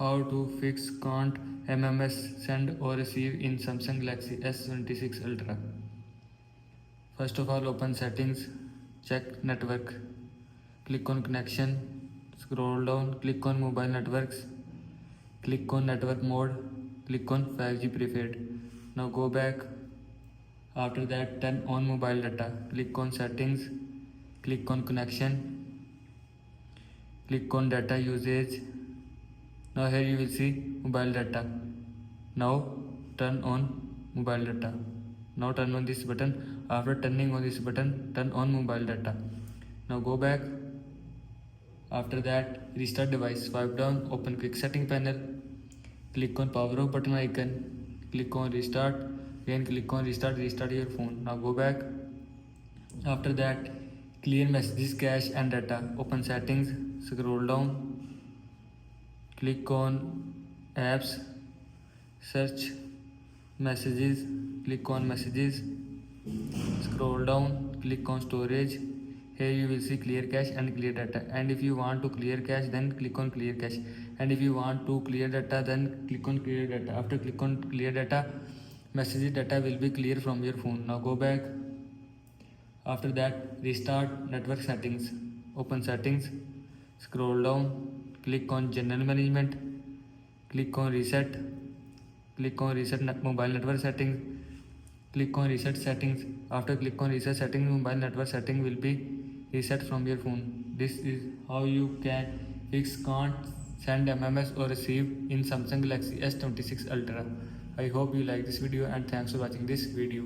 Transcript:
How to fix can't MMS send or receive in Samsung Galaxy S26 Ultra. First of all, open settings, check network, click on connection, scroll down, click on mobile networks, click on network mode, click on 5G prepaid. Now go back. After that, turn on mobile data, click on settings, click on connection, click on data usage. Now here you will see mobile data. Now turn on mobile data. Now turn on this button. After turning on this button, turn on mobile data. Now go back. After that, restart device. Swipe down, open quick setting panel. Click on power off button icon. Click on restart. Again click on restart. Restart your phone. Now go back. After that, clear messages, cache and data. Open settings. Scroll down. Click on apps. Search messages. Click on messages. Scroll down. Click on storage. Here you will see clear cache and clear data, and if you want to clear cache, then click on clear cache, and if you want to clear data, then click on clear data. After click on clear data, message data will be clear from your phone. Now go back. After that, restart network settings. Open settings, scroll down, click on general management, click on reset, click on reset mobile network settings, click on reset settings. After click on reset settings, mobile network setting will be reset from your phone. This is how you can fix can't send MMS or receive in Samsung Galaxy S26 Ultra. I hope you like this video and thanks for watching this video.